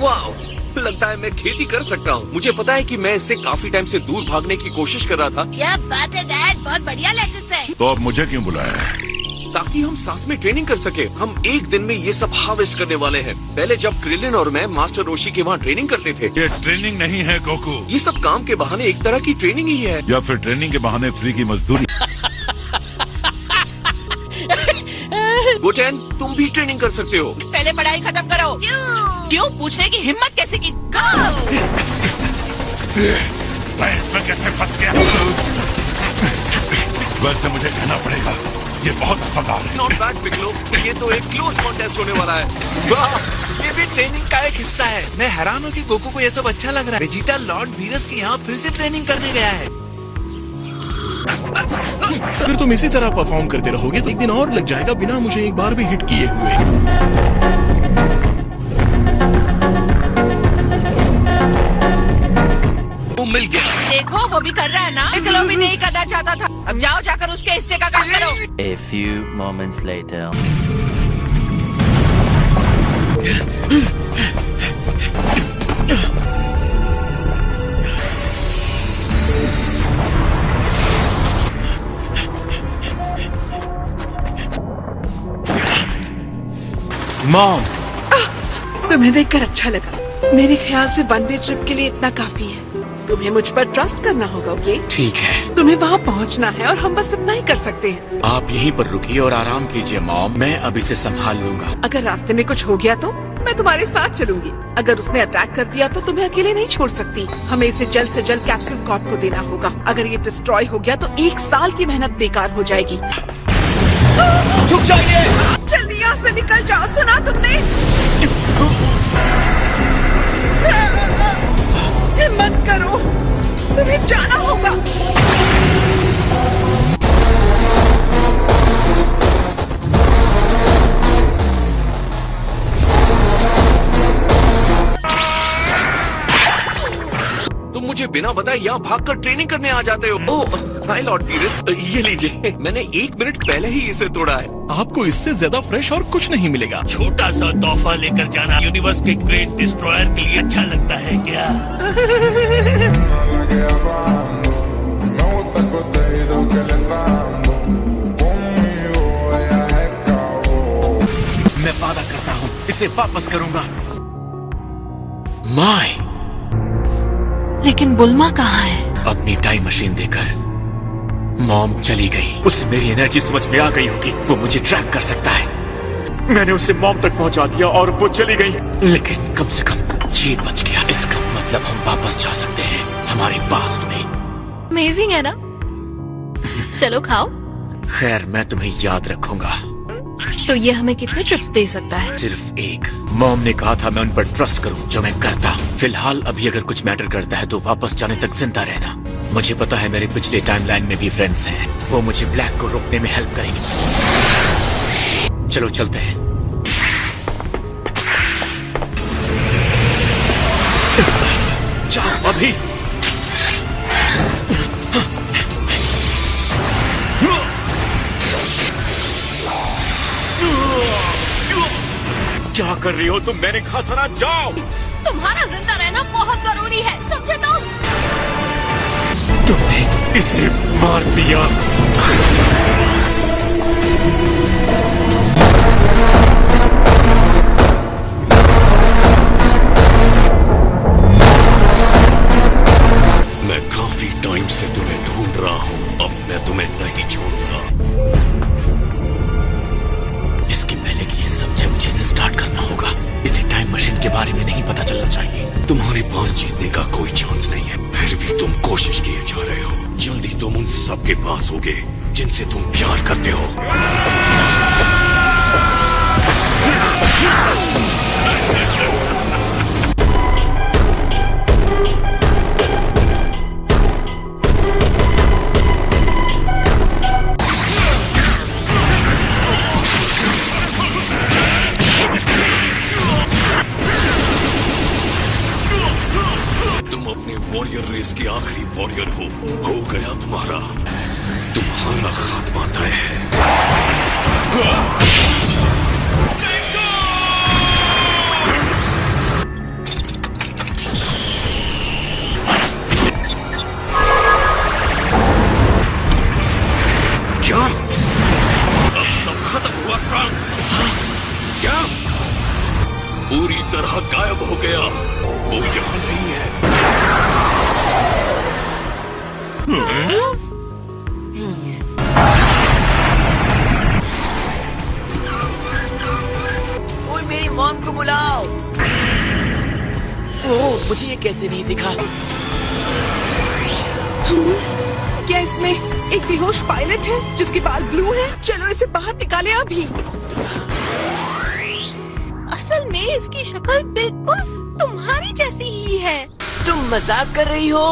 वाह, लगता है मैं खेती कर सकता हूँ। मुझे पता है कि मैं इससे काफी टाइम से दूर भागने की कोशिश कर रहा था। क्या बात है डैड, बहुत बढ़िया लेटेस है। तो अब मुझे क्यों बुलाया है? ताकि हम साथ में ट्रेनिंग कर सके। हम एक दिन में ये सब हार्वेस्ट करने वाले हैं। पहले जब क्रिलिन और मैं मास्टर रोशी के वहाँ ट्रेनिंग करते थे। ये ट्रेनिंग नहीं है गोकू। ये सब काम के बहाने एक तरह की ट्रेनिंग ही है। या फिर ट्रेनिंग के बहाने फ्री की मजदूरी। गोचैन, तुम भी ट्रेनिंग कर सकते हो। पहले पढ़ाई खत्म करो। क्यों पूछने की हिम्मत कैसे की? गो! मैं इसमें कैसे फंस गया? वैसे मुझे कहना पड़ेगा, ये बहुत असरदार है। नॉट बैड पिकलो, ये तो एक क्लोज कॉन्टेस्ट होने वाला है। वाह, ये भी ट्रेनिंग का एक हिस्सा है। मैं हैरान हूँ कि गोकू को ये सब अच्छा लग रहा है। वेजिटा लॉर्ड वीरस के यहाँ फिर से ट्रेनिंग करने गया है। अगर तुम इसी तरह परफॉर्म करते रहोगे तो एक दिन और लग जाएगा बिना मुझे एक बार भी हिट किए हुए। वो मिल गया। देखो वो भी कर रहा है ना। पिकलो भी नहीं करना चाहता था। अब जाओ जाकर उसके हिस्से का काम करो। A few moments later. Mom, तुम्हें देखकर अच्छा लगा। मेरे ख्याल से वन वे ट्रिप के लिए इतना काफी है। तुम्हें मुझ पर ट्रस्ट करना होगा, ओके? ठीक है। तुम्हें वहाँ पहुँचना है और हम बस इतना ही कर सकते हैं। आप यहीं पर रुकिए और आराम कीजिए मॉम, मैं अब इसे संभाल लूंगा। अगर रास्ते में कुछ हो गया तो मैं तुम्हारे साथ चलूंगी। अगर उसने अटैक कर दिया तो तुम्हें अकेले नहीं छोड़ सकती। हमें इसे जल्द से जल्द कैप्सूल कॉर्प को देना होगा। अगर ये डिस्ट्रॉय हो गया तो 1 साल की मेहनत बेकार हो जाएगी। छुप जाइए। जल्दी यहाँ से निकल जाओ, सुना तुमने? हिम्मत करो, तुम्हें जाना होगा। तुम मुझे बिना बताए यहाँ भागकर ट्रेनिंग करने आ जाते हो। ओह, हाय लॉर्ड वीरस, ये लीजिए। मैंने 1 मिनट पहले ही इसे तोड़ा है। आपको इससे ज्यादा फ्रेश और कुछ नहीं मिलेगा। छोटा सा तोहफा लेकर जाना यूनिवर्स के ग्रेट डिस्ट्रॉयर के लिए अच्छा लगता है क्या? मैं वादा करता हूँ इसे वापस करूंगा। माय, लेकिन बुल्मा कहाँ है? अपनी टाइम मशीन देकर मॉम चली गई। उसे मेरी एनर्जी समझ में आ गई होगी। वो मुझे ट्रैक कर सकता है। मैंने उसे मॉम तक पहुंचा दिया और वो चली गई। लेकिन कम से कम ये बच गया। इसका मतलब हम वापस जा सकते हैं हमारे पास्ट में। अमेजिंग है ना? चलो खाओ। खैर, मैं तुम्हें याद रखूंगा। तो ये हमें कितने ट्रिप्स दे सकता है? सिर्फ एक। मॉम ने कहा था मैं उन पर ट्रस्ट करूं, जो मैं करता हूं। फिलहाल अभी अगर कुछ मैटर करता है तो वापस जाने तक जिंदा रहना। मुझे पता है मेरे पिछले टाइमलाइन में भी फ्रेंड्स हैं। वो मुझे ब्लैक को रोकने में हेल्प करेंगे। चलो चलते हैं। जाओ अभी। क्या कर रही हो तुम? मैंने कहा था ना जाओ। तुम्हारा जिंदा रहना बहुत जरूरी है, समझे तुम? तुमने इसे मार दिया। मैं काफी टाइम से तुम्हें ढूंढ रहा हूँ। अब मैं तुम्हें नहीं छोड़ूंगा। इसके पहले कि ये समझे मुझे इसे स्टार्ट करना होगा। इसे टाइम मशीन के बारे में नहीं पता चलना चाहिए। तुम्हारे पास जीतने का कोई चांस नहीं है, फिर भी तुम कोशिश किए जा रहे हो। जल्दी तुम उन सबके पास होगे जिनसे तुम प्यार करते हो। वॉरियर रेस के आखिरी वॉरियर हो गया तुम्हारा खात्मा तय है। पूरी तरह गायब हो गया। वो यहाँ नहीं है। कोई मेरी मॉम को बुलाओ। ओह, मुझे ये कैसे नहीं दिखा? क्या इसमें एक बेहोश पायलट है जिसके बाल ब्लू हैं? चलो इसे बाहर निकाले अभी। असल में इसकी शक्ल बिल्कुल तुम्हारी जैसी ही है। तुम मजाक कर रही हो?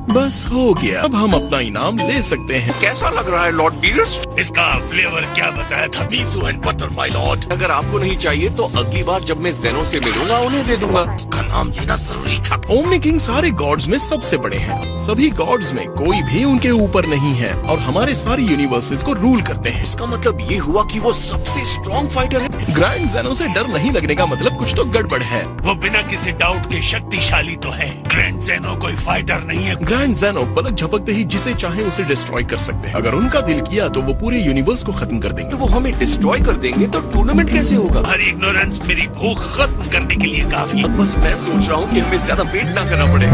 बस हो गया, अब हम अपना इनाम ले सकते हैं। कैसा लग रहा है लॉर्ड बीरस? इसका फ्लेवर क्या बताया था? मीसू एंड बटर माय लॉर्ड। अगर आपको नहीं चाहिए तो अगली बार जब मैं जेनो से मिलूंगा उन्हें दे दूंगा। उसका नाम लेना जरूरी था। ओमनी किंग सारे गॉड्स में सबसे बड़े हैं। सभी गॉड्स में कोई भी उनके ऊपर नहीं है और हमारे सारे यूनिवर्सेस को रूल करते हैं। इसका मतलब ये हुआ कि वो सबसे स्ट्रॉन्ग फाइटर है। ग्रैंड जेनो से डर नहीं लगने का मतलब कुछ तो गड़बड़ है। वो बिना किसी डाउट के शक्तिशाली तो है। ग्रैंड जेनो कोई फाइटर नहीं है। ग्रैंड जेनो पलक झपकते ही जिसे चाहे उसे डिस्ट्रॉय कर सकते हैं। अगर उनका दिल किया तो वो पूरे यूनिवर्स को खत्म कर देंगे। तो वो हमें डिस्ट्रॉय कर देंगे तो टूर्नामेंट कैसे होगा? हर इग्नोरेंस मेरी भूख खत्म करने के लिए काफी। अब बस मैं सोच रहा हूँ कि हमें ज्यादा वेट ना करना पड़े।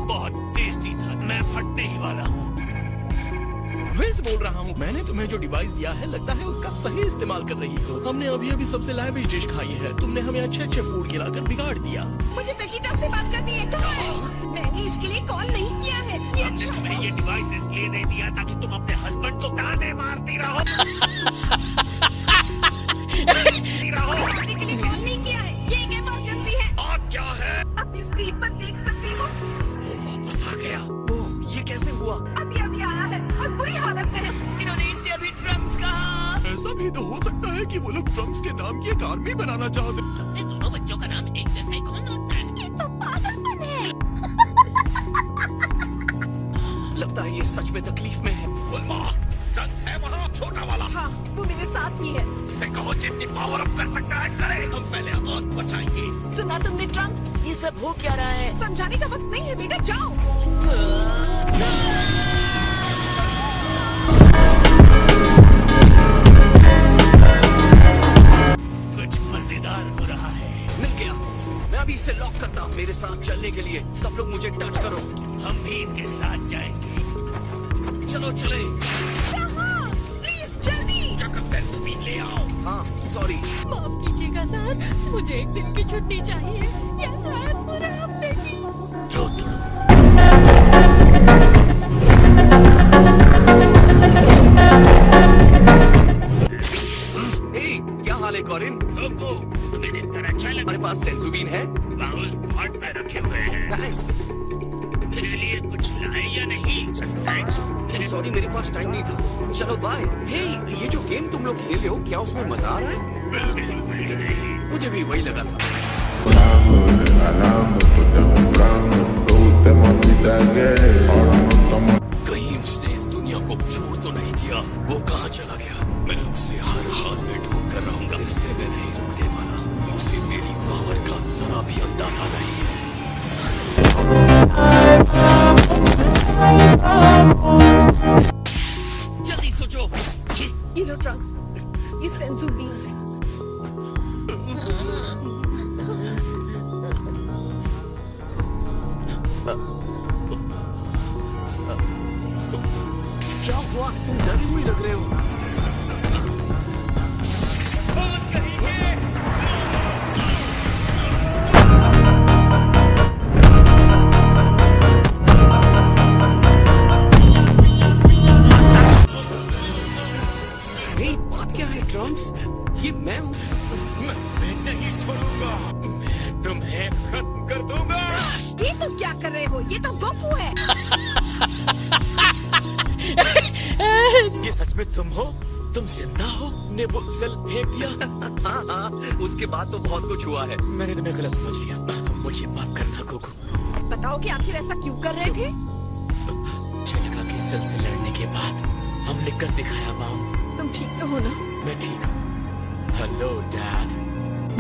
बहुत टेस्टी था। मैं फटने ही वाला हूँ। वेज बोल रहा हूँ, मैंने तुम्हें जो डिवाइस दिया है लगता है उसका सही इस्तेमाल कर रही हो। हमने अभी अभी सबसे लाविश डिश खाई है, तुमने हमें अच्छे अच्छे फूड खिलाकर बिगाड़ दिया। मुझे बेचिटा से बात करनी है। कहाँ है? मैंने इसके लिए कॉल नहीं किया है। ये हमने तुम्हें ये डिवाइस इसलिए नहीं दिया ताकि तुम अपने हस्बैंड को ताने मारती रहो। शादी के लिए कॉल नहीं किया है। ये एक इमरजेंसी है। और क्या है? अपनी स्क्रीन पर देख सकती हो। वो वापस आ गया। ओह, ये कैसे हुआ? अभी अभी आया है और बुरी हालत में है। इन्होंने इससे अभी ड्रम्स कहा। ऐसा भी तो हो सकता है कि वो लोग ड्रम्स के नाम की एक आर्मी बनाना चाहते हैं। अपने दोनों बच्चों का नाम एक जैसा ही कौन रखता है? ये तो पागलपन है। लगता है ये सच में तकलीफ में है। ड्रग्स है वहाँ, छोटा वाला। हाँ, वो मेरे साथ ही है। उसे कहो जितनी पावर अप कर सकता है करे। हम पहले और बचाएंगे। सुना तुमने ड्रम्स? ये सब हो क्या रहा है? समझाने का वक्त नहीं है बेटा, जाओ। कुछ मजेदार हो रहा है। मिल गया। मैं अभी इसे लॉक करता हूँ। मेरे साथ चलने के लिए सब लोग मुझे टच करो। हम भी इनके साथ जाएंगे। चलो चले। प्लीज जल्दी। जाकर सेल्फी भी ले आओ। हाँ सॉरी। माफ कीजिएगा सर, मुझे एक दिन की छुट्टी चाहिए या शायद पूरे हफ्ते की। रो तुड़ो। हे, क्या हाल है कॉरिन? लोगो, तुम्हें देखकर अच्छा लगा। हमारे पास सेंसुबीन है। बाउस पॉट में रखे हुए हैं। थैंक्स। मेरे लिए कुछ लाए या नहीं? थैंक्स। सॉरी मेरे पास टाइम नहीं था। चलो बाय। हे, ये जो गेम तुम लोग खेल रहे हो क्या उसमें मजा आ रहा है? मुझे भी वही लगा था। कहीं उसने इस दुनिया को छोड़ तो नहीं दिया। वो कहाँ चला गया? मैं उसे हर हाल में ढूंढ कर रहूंगा। इससे मैं नहीं रुकने वाला। उसे मेरी पावर का जरा भी अंदाजा नहीं है। जल्दी सोचो। ये लो ड्रग्स, ये सेंसू बीन्स है। क्या हुआ? तुम डरी हुई लग रहे हो। हे, बात क्या है ट्रंक्स? ये मैं हूँ। मैं तुम्हें नहीं छोड़ूंगा। मैं तुम्हें खत्म कर दूंगा। ये तुम क्या कर रहे हो? ये तो गोकू है। ये सच में तुम हो? तुम जिंदा हो? ने वो सेल फेंक दिया। हाँ, उसके बाद तो बहुत कुछ हुआ है। मैंने तुम्हें गलत समझ लिया। मुझे माफ करना गोकू। बताओ कि आखिर ऐसा क्यों कर रहे थे? मुझे लगा कि सेल से लड़ने के बाद हमने कर दिखाया मॉम। तुम ठीक तो हो ना? मैं ठीक हूँ। Hello dad.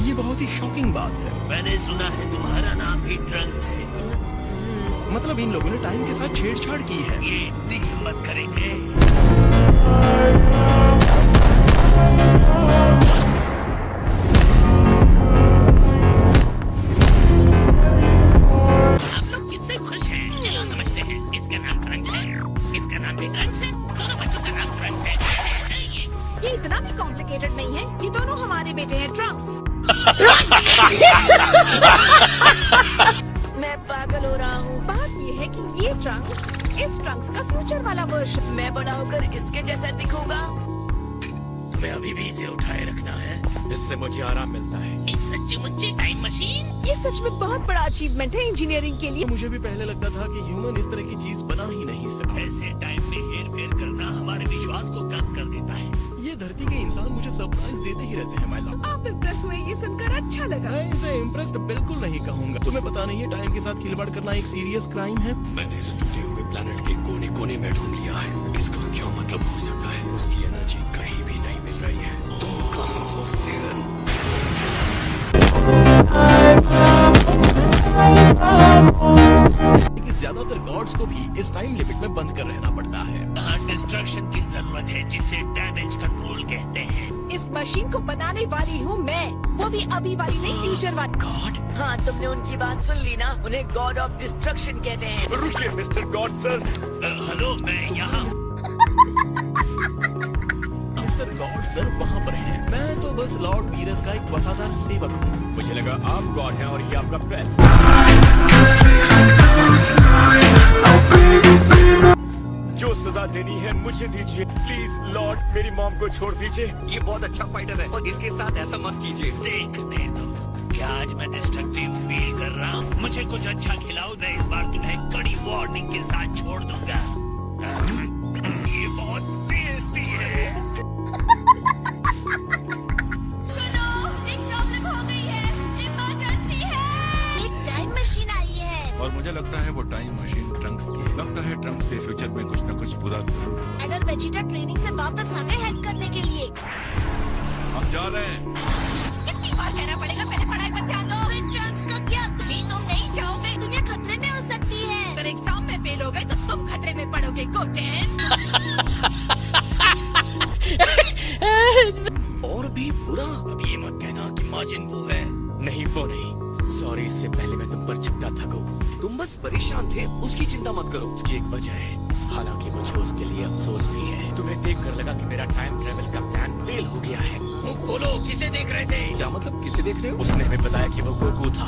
ये बहुत ही शॉकिंग बात है। मैंने सुना है तुम्हारा नाम भी ड्रग्स है। मतलब इन लोगों ने टाइम के साथ छेड़छाड़ की है। ये इतनी हिम्मत करेंगे? आप लोग कितने खुश हैं? चलो समझते हैं। इसका नाम ट्रंक्स है, इसका नाम भी ट्रंक्स है, दोनों बच्चों का नाम ट्रंक्स है। ये इतना भी कॉम्प्लिकेटेड नहीं है। ये दोनों हमारे बेटे हैं, ट्रंक्स। मैं पागल हो रहा हूँ। बात ये है कि ये ट्रंक्स इस ट्रंक्स का फ्यूचर वाला वर्जन। मैं बड़ा होकर इसके जैसा दिखूंगा। तुम्हें अभी भी इसे उठाए रखना है, इससे मुझे आराम मिलता है। एक सच्ची मुच्ची टाइम मशीन। ये सच में बहुत बड़ा अचीवमेंट है इंजीनियरिंग के लिए। मुझे भी पहले लगता था कि ह्यूमन इस तरह की चीज बना ही नहीं सकता। ऐसे टाइम में हेर फेर करना हमारे विश्वास को कम कर देता है। ये धरती के इंसान मुझे सरप्राइज देते ही रहते हैं माय लव। आप इम्प्रेस हुए, ये सुनकर अच्छा लगा। मैं इसे इम्प्रेस्ड बिल्कुल नहीं कहूँगा। तुम्हें पता नहीं है टाइम के साथ खिलवाड़ करना एक सीरियस क्राइम है। मैंने इस टूटे हुए प्लेनेट के कोने कोने में ढूंढ लिया है। इसका क्या मतलब हो सकता है? उसकी एनर्जी कहीं भी नहीं मिल रही है। तुम कहाँ हो सियन? लेकिन ज्यादातर गॉड्स को भी इस टाइम लिमिट में बंद कर रहना पड़ता है। डिस्ट्रक्शन की जरूरत है, जिसे डैमेज कंट्रोल कहते हैं। इस मशीन को बनाने वाली हूँ मैं, वो भी अभी वाली नहीं, फ्यूचर वाली। गॉड? हाँ, तुमने उनकी बात सुन ली ना? उन्हें गॉड ऑफ डिस्ट्रक्शन कहते हैं। रुकिए मिस्टर गॉड सर। हेलो, मैं यहाँ। मिस्टर गॉड सर वहाँ पर हैं। मैं तो बस लॉर्ड वीरस का एक वफादार सेवक हूँ। मुझे लगा आप गॉड हैं और ये आपका पेट। जो सजा देनी है मुझे दीजिए प्लीज लॉर्ड, मेरी मॉम को छोड़ दीजिए। ये बहुत अच्छा फाइटर है और इसके साथ ऐसा मत कीजिए। देखने दो, क्या आज मैं डिस्ट्रक्टिव फील कर रहा हूँ? मुझे कुछ अच्छा खिलाओ, मैं इस बार तुम्हें कड़ी वार्निंग के साथ छोड़ दूंगा। ये बहुत टेस्टी है। सुनो, एक प्रॉब्लम हो गई है, इमरजेंसी है। एक टाइम मशीन आई है। और मुझे लगता है वो टाइम मशीन ट्रंक्स की है। लगता है ट्रंक्स के फ्यूचर में कुछ न कुछ बुरा जरूर। एडर वेजिटा ट्रेनिंग से वापस आने हेल्प करने के लिए। हम जा रहे हैं। कितनी बार कहना पड़ेगा, पहले पढ़ाई पर ध्यान दो। ट्रंक्स का क्या? तुम नहीं जाओगे, दुनिया खतरे में हो सकती है। अगर एग्जाम में फेल हो गए तो तुम खतरे में पड़ोगे, गोटेन। और भी बुरा? अब ये मत कहना कि माजिन वो है। नहीं, वो नहीं। सॉरी, इससे पहले मैं तुम पर चिपका था गोकू। तुम बस परेशान थे, उसकी चिंता मत करो। उसकी एक वजह है, हालांकि मुझे उसके लिए अफसोस भी है। तुम्हें देखकर लगा कि मेरा टाइम ट्रेवल का प्लान फेल हो गया है। मुंह खोलो, किसे देख रहे थे? क्या मतलब किसे देख रहे हो? उसने हमें बताया कि वो गोकू था।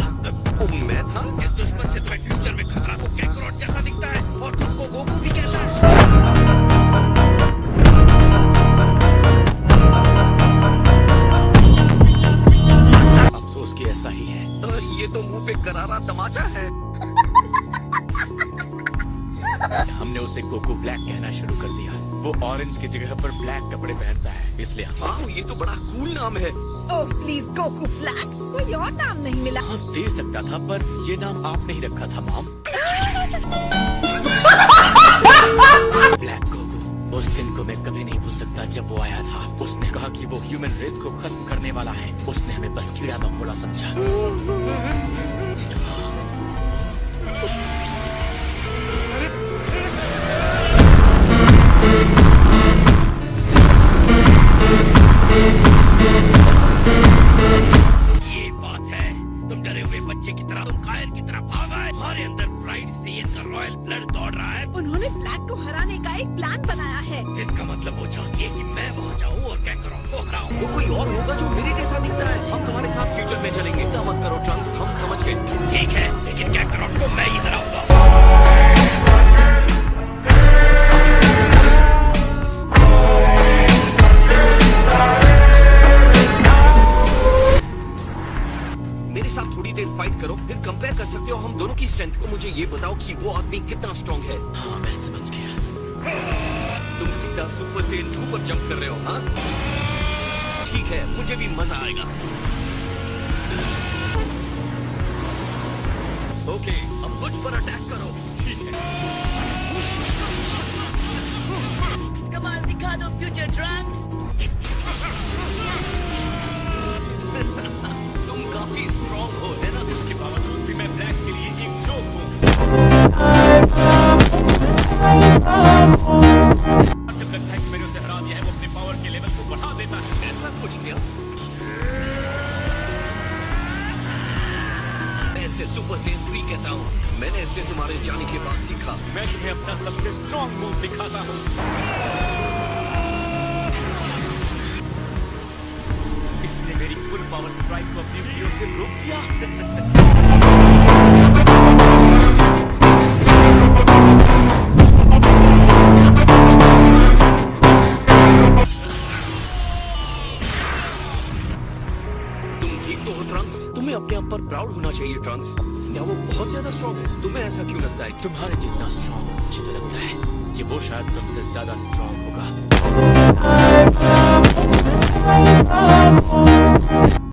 वो मैं था? इस दुश्मन से तुम्हें फ्यूचर में खतरा को कैकरोट जैसा दिखता है और तुमको गोकू भी कहता है। अफसोस कि ऐसा ही है। ये तो मुंह पे करारा तमाचा है। हमने उसे गोकू ब्लैक कहना शुरू कर दिया। वो ऑरेंज की जगह पर ब्लैक कपड़े पहनता है, इसलिए हाँ, ये तो बड़ा कूल नाम है। Oh please, Goku black. कोई और नाम नहीं मिला? हाँ, दे सकता था, पर ये नाम आपने ही रखा था मॉम। Black Goku. उस दिन को मैं कभी नहीं भूल सकता जब वो आया था। उसने कहा कि वो ह्यूमन रेस को खत्म करने वाला है। उसने हमें बस कीड़ा मकोड़ा समझा। ये बात है, तुम डरे हुए बच्चे की तरह, तुम कायर की तरह भाग आए। हमारे अंदर प्राइड से इनका रॉयल ब्लड दौड़ रहा है। उन्होंने ब्लैक को हराने का एक प्लान बनाया है। इसका मतलब वो चाहती है कि मैं वहाँ जाऊँ और कैकरोट को हराऊँ। वो कोई और होगा जो मेरे जैसा दिखता है। हम तुम्हारे साथ फ्यूचर में चलेंगे। चिंता मत करो ट्रंक्स, हम समझ गए। ठीक है, लेकिन कैकरोट को मैं ही हराऊंगा। मेरे साथ थोड़ी देर फाइट करो, फिर कंपेयर कर सकते हो हम दोनों की स्ट्रेंथ को। मुझे ये बताओ कि वो आदमी कितना स्ट्रांग है। हाँ, मैं समझ गया। तुम सीधा सुपर सेन 2 पर जंप कर रहे हो, हाँ? ठीक है, मुझे भी मजा आएगा। ओके, अब मुझ पर अटैक करो। ठीक है। कमाल दिखा दो फ्यूचर ट्रंक्स। तुम काफी स्ट्रांग हो, है ना? इसके बावजूद भी मैं ब्लैक के लिए एक जोक हूँ। कैसे तुम्हारे जाने के बाद सीखा। मैं तुम्हें अपना सबसे स्ट्रॉन्ग मूव दिखाता हूँ। इसने मेरी फुल पावर स्ट्राइक को अपनी वीडियो से रोक दिया। तुम ठीक तो हो ट्रंक्स? तुम्हें अपने आप पर प्राउड होना चाहिए ट्रंक्स। क्या वो बहुत ज्यादा स्ट्रॉन्ग है? तुम्हें ऐसा क्यों लगता है? तुम्हारे जितना स्ट्रॉन्ग मुझे तो लगता है कि वो शायद तुमसे ज्यादा स्ट्रॉन्ग होगा।